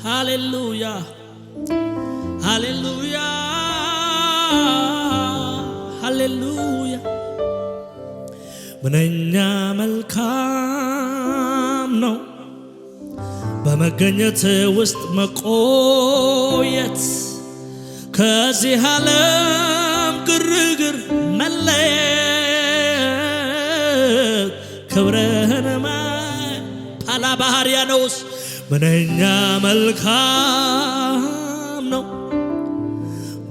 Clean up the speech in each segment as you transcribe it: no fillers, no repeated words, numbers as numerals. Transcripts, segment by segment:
ሃሌሉያ ሃሌሉያ ሃሌሉያ ምንኛ መልካም ነው በመገኘት ውስጥ መቆየት ከዚህ ዓለም ግርግር መለየት ክብርህን ፓላባህርያኖስ ምንኛ መልካም ነው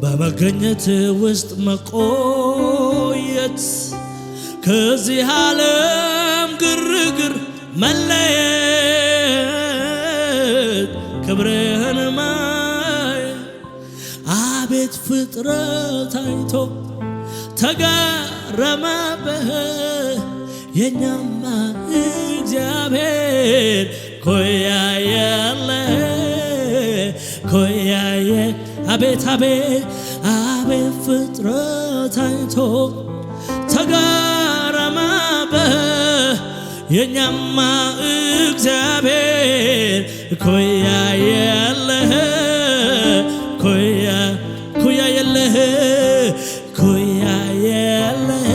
በመገኘት ውስጥ መቆየት ከዚህ ዓለም ግርግር መለየት ክብርህን ማየት አቤት ፍጥረት አይቶ ተገረመብህ የኛማ እግዚአብሔር ኮያየ አቤት አቤት አቤት ፍጥረት አይቶ ተገረመብህ የኛማ እግዚአብሔር ኮያየለህ ኮያየለህ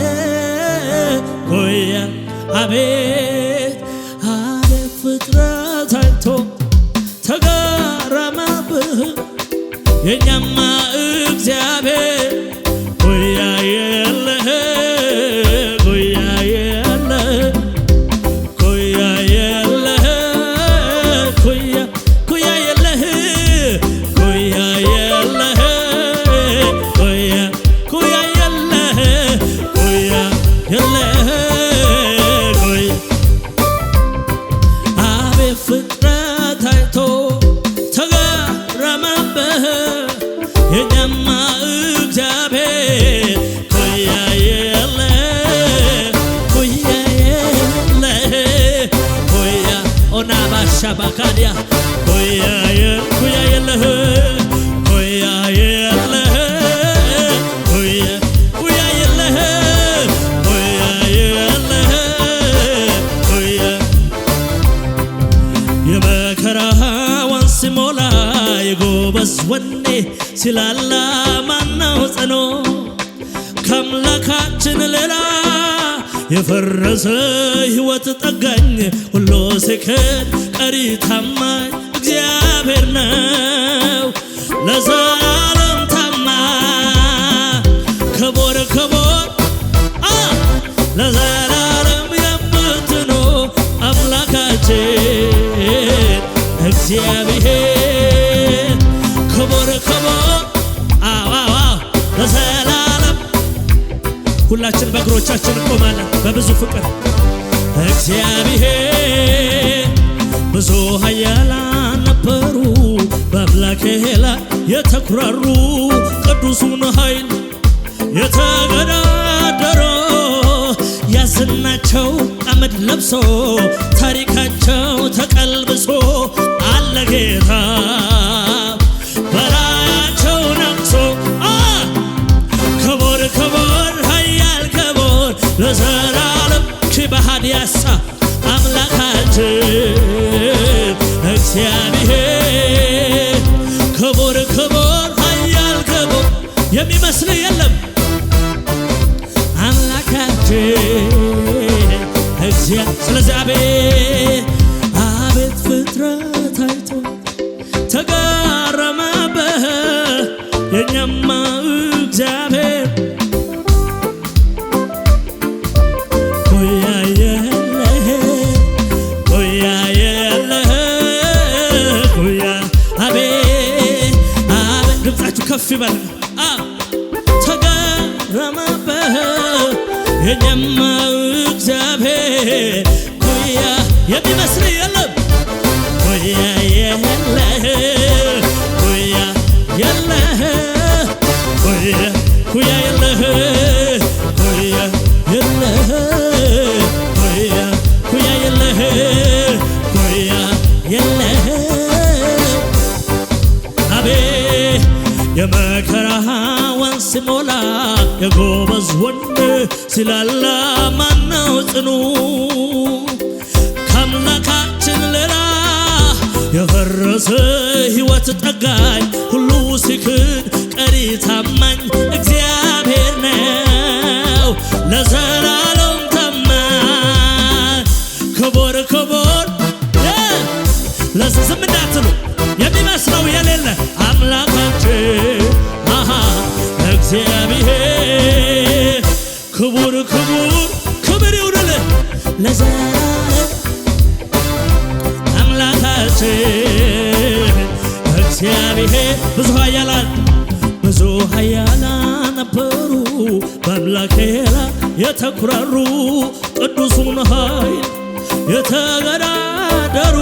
አቤት አቤት ፍጥረት አይቶ ተገረመብህ የኛማ እግዚአብሔር ኮያየለህ Shabakadia, koyayeleh, የመከራዋን ሲሞላ የጎበዝ ወኔ ሲላላ ማነው ጸኖ ከአምላካችን ሌላ የፈረሰ ሕይወት ጠጋኝ ሁሉ ሲክድ ቀሪ ታማኝ እግዚአብሔር ነው ለዘላለም ታማኝ ክቡር ለዘላለም የምትኖር አምላካችን እግዚአብሔር ክቡር ለዘላለም ሁላችን በእግሮቻችን እንቆማለን በብዙ ፍቅር እግዚአብሔር ብዙ ኃያላን ነበሩ በአምላኬ ላይ የተኩራሩ ቅዱሱን ኃይል የተገዳደሩ ያዝናቸው አመድ ለብሶ ታሪካቸው ተቀልብሶ አለ ጌታ በላያቸው ነግሶ ክቡር ኃያል ክቡር ለዘላለም ኪባሃዲያሳ አምላካችን እግዚአብሔር ክቡር ኃያል ክቡር የሚመስል የለም አምላካችን ስለዚህ አቤት ፍጥረት አይቶ ተገረመብህ የኛማ እግዚአብሔር ከፍ ይበል ተገረመብህ የኛማ እግዚአብሔር ኩያ የሚመስል የለም የመከራዋን ሲሞላ የጎበዝ ወኔ ሲላላ ማነው ጽኑ ከአምላካችን ሌላ የፈረሰ ሕይወት ጠጋኝ ሁሉ ሲክድ ቀሪ ታማኝ እግዚአብሔር ነው ለዘላለም ታማኝ ክቡር ክቡር ለዝም እንዳትሉ የሚመስለው የሌለ አምላካችን እግዚአብሔር ክቡር ክቡር ክብር ይሁንልህ ለዘላለም አምላካችን እግዚአብሔር ብዙ ኃያላን ነበሩ በአምላኬ ላይ የተኩራሩ ቅዱሱን ኃይል የተገዳደሩ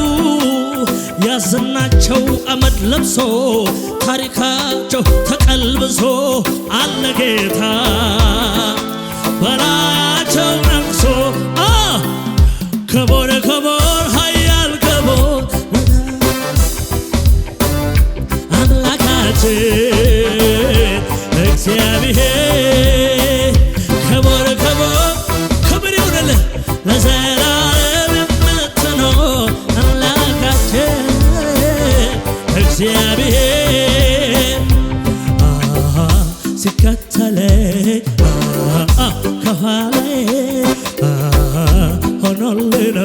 ያዝናቸው አመድ ለብሶ ታሪካቸው ተቀልብሶ አለ ጌታ በላያቸው ነግሶ ክቡር ክቡር ኃያል ክቡር አምላካችን እግዚአብሔር ክቡር ክቡር ክብር ይሁንልህ ለዘላለም የምትኖር አምላካችን እግዚአብሔር ሲከተለኝ ከኋላዬ ሆኖልኝ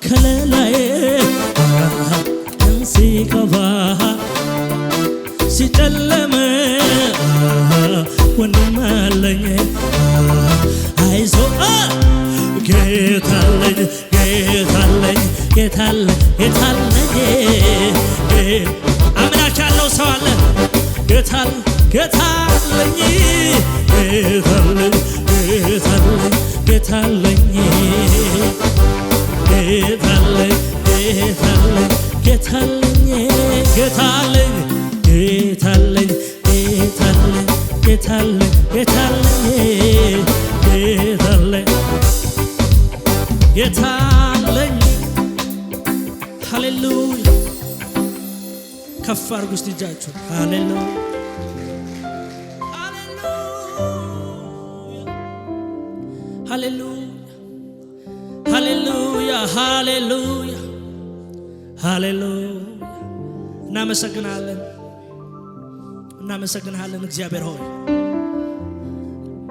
ከለላዬ ቀን ሲከፋ ሲጨለም ወንድም አለኝ አይዞህ ጌታለኝ ጌታለኝ አምላክ ያለው ሰው አለ ጌታለኝ ጌታለኝ ሃሌሉያ ከፍ አድርጉ እስቲ እጃችሁን ሃሌሉያ ሃሌሉያ ሃሌሉያ ሃሌሉያ እናመሰግናለን እግዚአብሔር ሆይ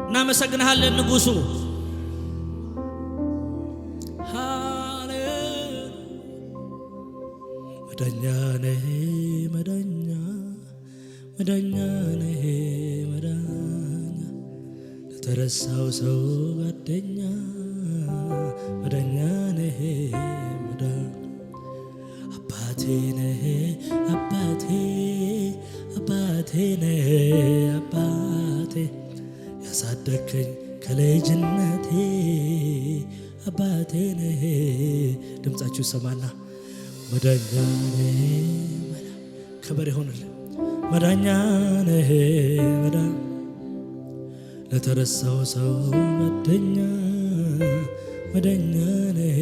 እናመሰግናለን ንጉሡ መዳኛ ነህ መዳኛ ለተረሳው ሰው ጓደኛ መዳኛ ነህ አባቴ ነህ አባቴ ነህ አባቴ ያሳደግከኝ ከልጅነቴ አባቴ ነህ ድምፃችሁ ሰማና መዳኛ ነህ ክብር ይሁንልህ መዳኛ ነህ ለተረሳው ሰው ጓደኛ መዳኛ ነህ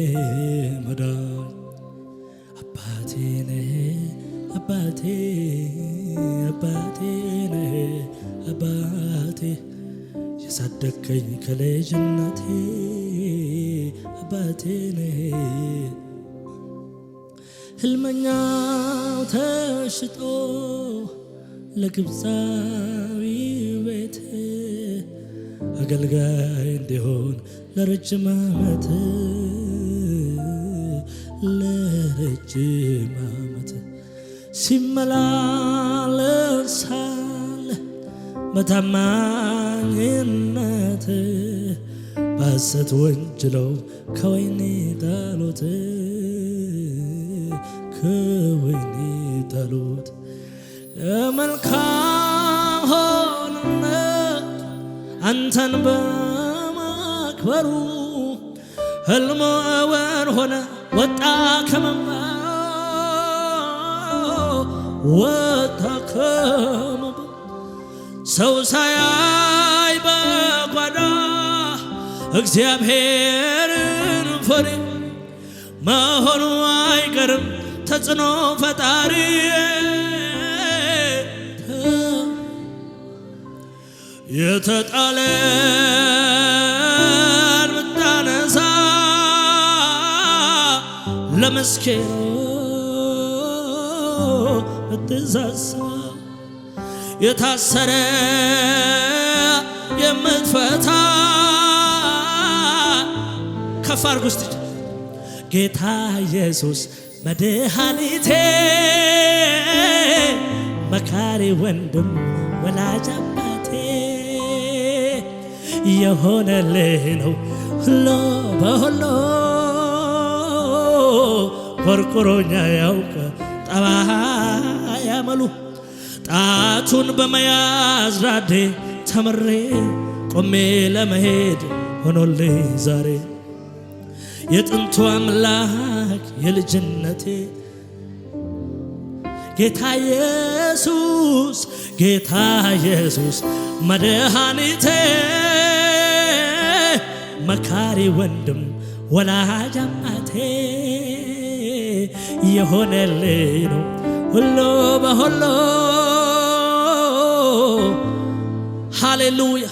አባቴ ነህ አባቴ ነህ አባቴ ያሳደግከኝ ከልጅነቴ አባቴ ነህ ህልመኛው ተሽጦ ለግብፃዊ ቤት አገልጋይ እንዲሆን ለረጅም ዓመት ሲመላለስ ሳለ በታማኝነት በሐሰት ወንጅለው ከወህኒ ጣሉት ለመልካም ሆነነት አንተን በማክበሩ ሕልሙ እውን ሆነ ወጣ ከመንበሩ ሰው ሳያይ በጓዳ እግዚአብሔርን ፈሪ መሆኑ አይቀርም ተጽዕኖ ፈጣሪ የተጣለን ምታነሳ ለምስኪኖች እትዛዛ የታሰረ የምትፈታ ከፍ አድርጉ እስቲ ጌታ ኢየሱስ መድኃኒቴ መካሪ ወንድም ወላጅ አባቴ የሆነልህ ነው ሁሉ በሁሉ ኮርኮሮኛ ያውቅ ጠባይ ያመሉ ጣቱን በመያዝ ራዴ ተምሬ ቆሜ ለመሄድ ሆኖልኝ ዛሬ የጥንቱ አምላክ የልጅነቴ ጌታ ኢየሱስ መድኃኒቴ መካሪ ወንድም ወላጅ አባቴ የሆነልኝ ነው ሁሉ በሁሉ ሃሌሉያ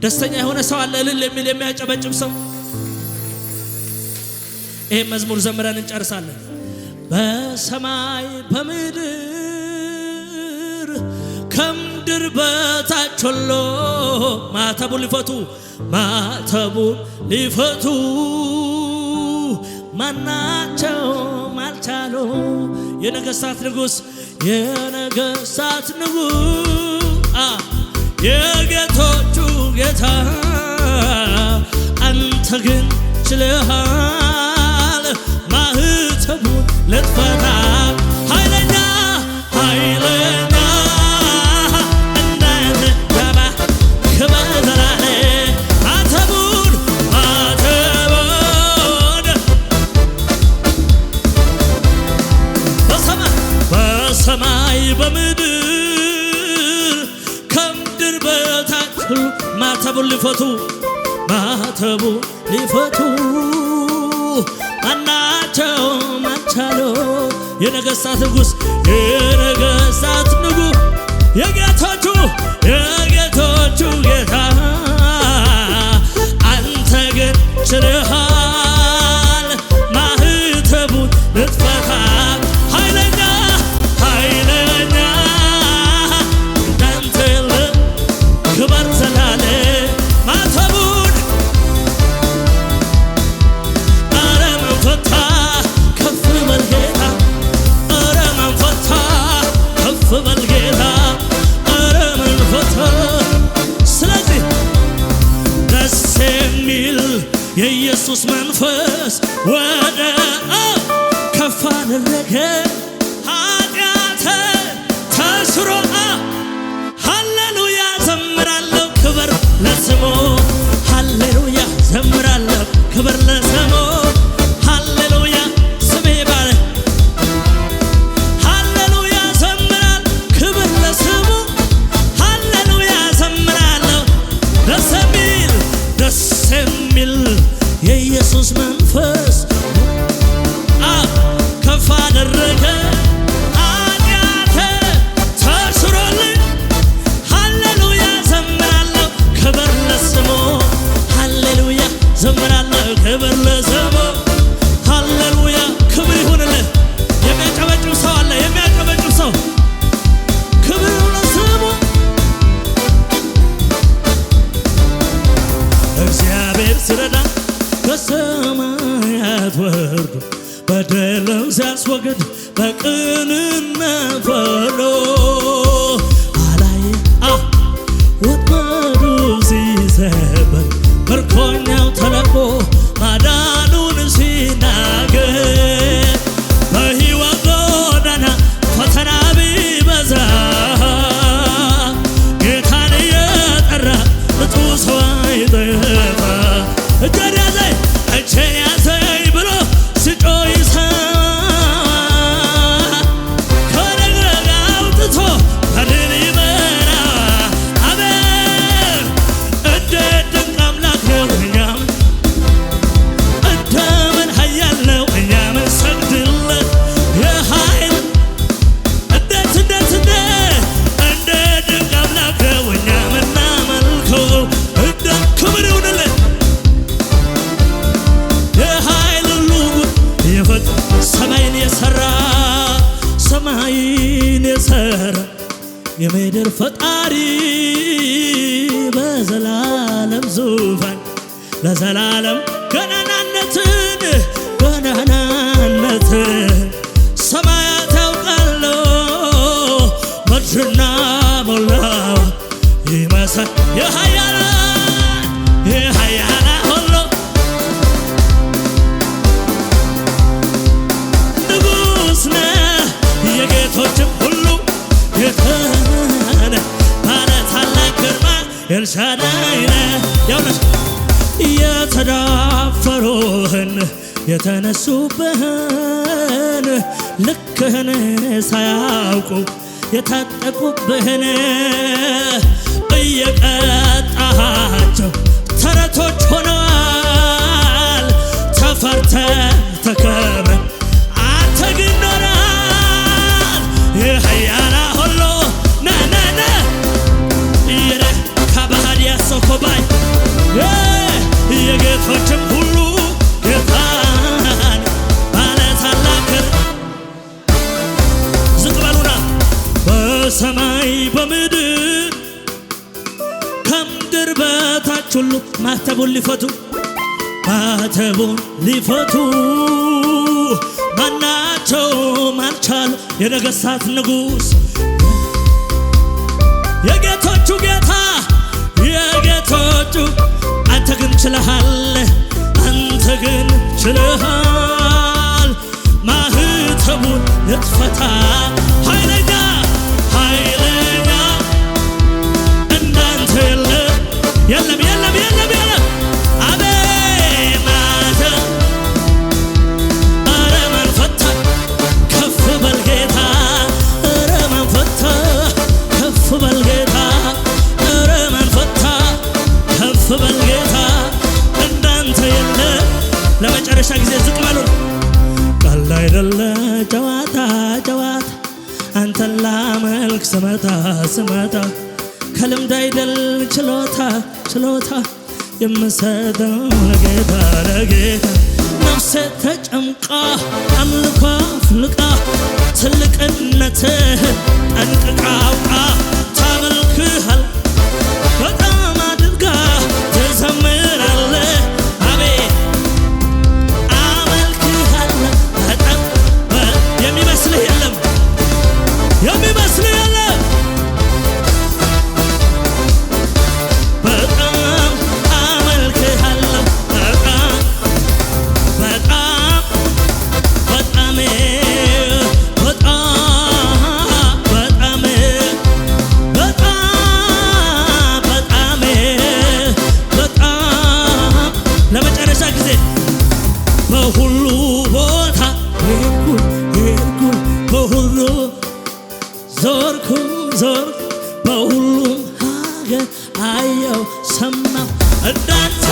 ደስተኛ የሆነ ሰው አለ እልል የሚል የሚያጨበጭብ ሰው ይህ መዝሙር ዘምረን እንጨርሳለን በሰማይ በምድር ከምድር በታች ሁሉ ማተቡን ሊፈቱ ማናቸውም አልቻሉ የነገሥታት ንጉሥ የጌቶቹ ጌታ አንተ ግን ችለሃል ማህተቡን ልትፈታ ኃይለኛ እንዳንተ ገባ ክብር ዘላለም ማተቡን በሰማይ በምድር ከምድር በታች ማተቡን ሊፈቱ ማናቸውም አልቻሉ የነገሥታት ንጉሥ የጌቶቹ ጌታ አንተ ግን ችለሃል ማህተቡን ልትፈታ ኃይለኛ እንዳንተ ክብር ዘላለም ማተቡን ከፍ በል ጌታ መንፈታ ስለዚህ ደስ የሚል የኢየሱስ መንፈስ ወደ ከፍ አደረገ ኃጢአቴ ተስሮ ሃሌሉያ ዘምራለሁ ክብር ለስሙ ሃሌሉያ ዘምራለሁ ክብር ለስሙ ሃሌሉያ ስሜ ባለ ሃሌሉያ ዘምራል ክብር ለስሙ ሃሌሉያ ዘምራለሁ ደስ የሚል የኢየሱስ መንፈስ ከፍ አደረገ ኃጢአቴ ተስሮልኝ ሃሌሉያ ዘምራለሁ ክብር ለስሙ ሃሌሉያ ዘምራለሁ ክብር ለስሙ ሃሌሉያ ክብር ይሁንልህ የሚያጨበጭብ ሰው አለ የሚያጨበጭብ ሰው ክብር ለስሙ እግዚአብሔር ሲረዳ ከሰማያት ወርዶ በደልን ሲያስወግድ በቅንነት ፈርዶ አላየ ወጥመዱ ሲሰበር ምርኮኛው ተለቆ ማዳኑን ሲናገር በሕይወት ጎዳና ፈተና ቢበዛ ጌታን እየጠራ እጡ ሰው አይጠፋ እጄን ያዘኝ ብሎ ሲጮህ ይሰማ ከነገር አውጥቶ በድል ይመራ አሜን እንዴት ድንቅ አምላክ ነው እኛም እንደምን ኃያል ነው እኛ ምንሰግድለት የኃይል እንዴት ድንቅ አምላክ ነው እኛ ምናመልከው እንደ ክብር ይሁንለት ሰማይን የሰራ ሰማይን የሰራ የምድር ፈጣሪ በዘላለም ዙፋን ለዘላለም ገናናነትን ሰማያት ያውቃሉ ምድርና ሞላዋ ይመሰል የኃያላን ሁሉ ንጉሥ ነህ የጌቶችም ሁሉ ጌታ ነህ ባለ ታላቅ ግርማ ኤልሻዳይ ነህ ያውነሽ የተዳፈሩህን የተነሱብህን ልክህን ሳያውቁ የታጠቁብህን እየቀጣሃቸው ተረቶች ሆነዋል። ተፈርተ ተከብረ አንተ ግን ኖረሃል። የኃያላን ሁሉ ነነነ ይረ ከባህር ያሶኮባይ የጌቶችም ሁሉ ጌታን ባለ ታላቅ ዝቅ በሉና በሰማይ በምድር ከምድር በታች ሁሉ ማተቡን ሊፈቱ ማናቸውም አልቻሉ። የነገሥታት ንጉሥ የጌቶቹ ጌታ የጌቶቹ አንተ ግን ችለሃል ማህተቡን ልትፈታ ኃይለኛ እንዳንተ የለም አቤት ማህተብ ኧረ ማን ፈታ ከፍ በል ጌታ ኧረ ማን ፈታ ከፍ በል ጌታ ኧረ ማን ፈታ ከፍ በል ጌታ እንዳንተ የለም። ለመጨረሻ ጊዜ ዝቅ በሉ። ቀልድ አይደለ ጨዋታ አንተን ላመልክ ስመጣ ከልምድ አይደል ችሎታ የምሰጠው ለጌታ ነፍሴ ተጨምቃ አምልኮ አፍልቃ ትልቅነትህ ጠንቅቃ አውቃ ታመልክሃል በጣም አድርጋ ትዘምራለህ። አቤት አመልክሃለሁ በጣም የሚመስልህ የለም በጣም አመልክሃለሁ ለመጨረሻ ጊዜ በሁሉ ቦታ ሄድኩኝ በሁሉ ዞርኩ በሁሉም ሀገር አየው ሰማሁ እንዳንተ